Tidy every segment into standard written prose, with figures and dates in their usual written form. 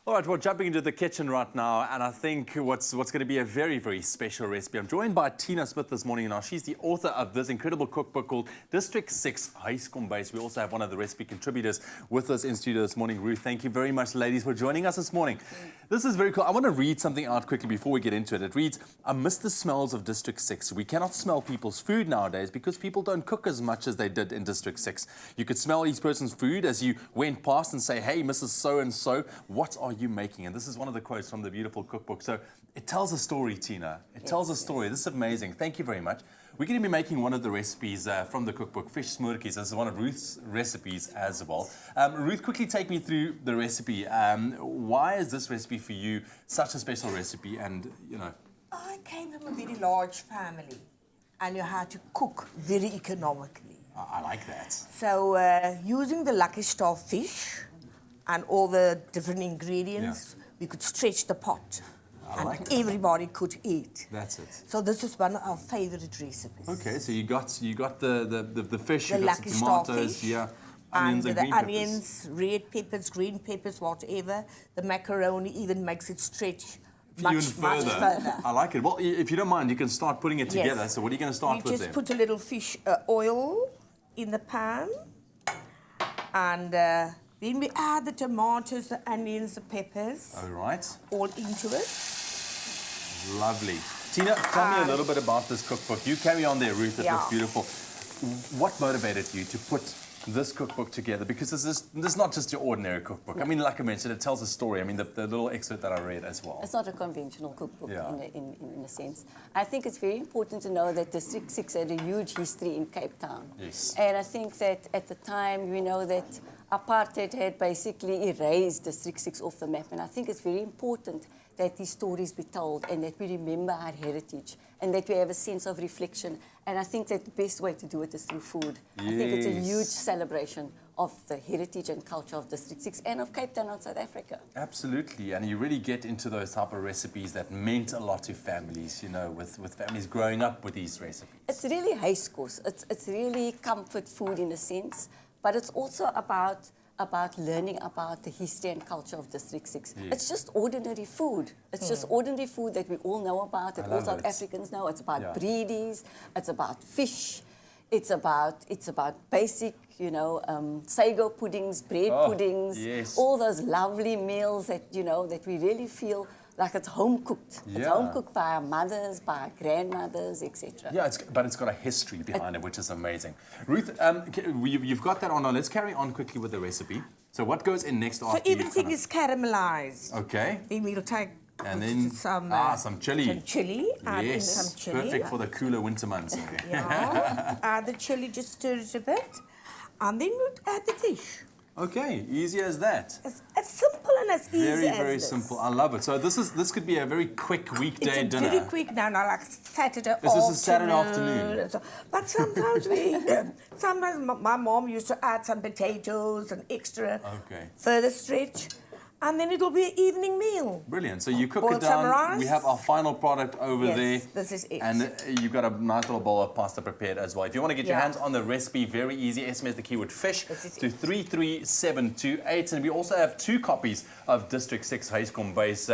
All right, well, jumping into the kitchen right now, and I think what's going to be a very, very special recipe. I'm joined by Tina Smith this morning. Now, she's the author of this incredible cookbook called District Six Huis Kombuis. We also have one of the recipe contributors with us in studio this morning. Ruth, thank you very much, ladies, for joining us this morning. This is very cool. I want to read something out quickly before we get into it. It reads, I miss the smells of District 6. We cannot smell people's food nowadays because people don't cook as much as they did in District 6. You could smell each person's food as you went past and say, hey, Mrs. So-and-so, what are you making? And this is one of the quotes from the beautiful cookbook. So it tells a story, Tina. It tells a story. This is amazing. Thank you very much. We're going to be making one of the recipes from the cookbook, fish Smoortjies. This is one of Ruth's recipes as well. Ruth, quickly take me through the recipe. Why is this recipe for you such a special recipe? And, you know, I came from a very large family, and you had to cook very economically. I like that. So using the Lucky Star fish and all the different ingredients, we could stretch the pot. And everybody could eat. That's it. So this is one of our favorite recipes. Okay, so you got the fish, the you got Lucky some Star tomatoes, fish, onions and green the onions, red peppers, green peppers, whatever. The macaroni even makes it stretch much further. I like it. Well, if you don't mind, you can start putting it together. Yes. So what are you going to start with then? Just put a little fish oil in the pan, and then we add the tomatoes, the onions, the peppers. All right. All into it. Lovely. Tina, tell me a little bit about this cookbook. You carry on there, Ruth. It looks beautiful. What motivated you to put this cookbook together? Because this is not just your ordinary cookbook. I mean, like I mentioned, it tells a story. I mean, the little excerpt that I read as well. It's not a conventional cookbook in a sense. I think it's very important to know that District 6 had a huge history in Cape Town. Yes. And I think that at the time, we know that apartheid had basically erased District 6 off the map. And I think it's very important that these stories be told and that we remember our heritage and that we have a sense of reflection. And I think that the best way to do it is through food. Yes. I think it's a huge celebration of the heritage and culture of District 6 and of Cape Town and South Africa. Absolutely, and you really get into those type of recipes that meant a lot to families, you know, with families growing up with these recipes. It's really huiskos. It's really comfort food in a sense, but it's also about learning about the history and culture of District 6. Yes. It's just ordinary food. It's just ordinary food that we all know about, that all South Africans know. It's about breedies, it's about fish, it's about basic, you know, sago puddings, bread puddings, all those lovely meals that, you know, that we really feel like it's home cooked. Yeah. It's home cooked by our mothers, by our grandmothers, etc. Yeah, but it's got a history behind it, which is amazing. Ruth, you've got that on now. Let's carry on quickly with the recipe. So what goes in next after? So everything is caramelized. Okay. Then we'll take some chili. Some chili. Yes, some chili. Perfect for the cooler winter months. Add the chili, just stir it a bit, and then we'll add the fish. Okay, easy as that. It's as simple and as easy as this. Very simple. I love it. So this could be a very quick weekday dinner. It's very quick now, like Saturday afternoon. This is a Saturday afternoon. But sometimes sometimes my mom used to add some potatoes and extra further stretch. And then it'll be an evening meal. Brilliant. So you cook it down. We have our final product over there. This is it. And you've got a nice little bowl of pasta prepared as well. If you want to get your hands on the recipe, very easy. SMS the keyword fish to 33728. And we also have 2 copies of District 6 Huis Kombuis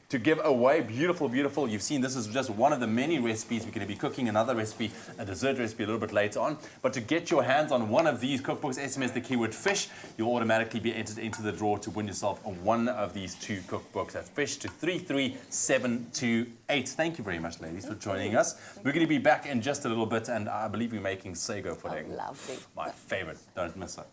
to give away. Beautiful, beautiful. You've seen this is just one of the many recipes. We're going to be cooking another recipe, a dessert recipe a little bit later on. But to get your hands on one of these cookbooks, SMS the keyword fish. You'll automatically be entered into the draw to win yourself one of these 2 cookbooks. That's fish to 33728. Thank you very much, ladies, for joining us. We're going to be back in just a little bit, and I believe we're making sago pudding. Oh, lovely. My favorite. Don't miss it.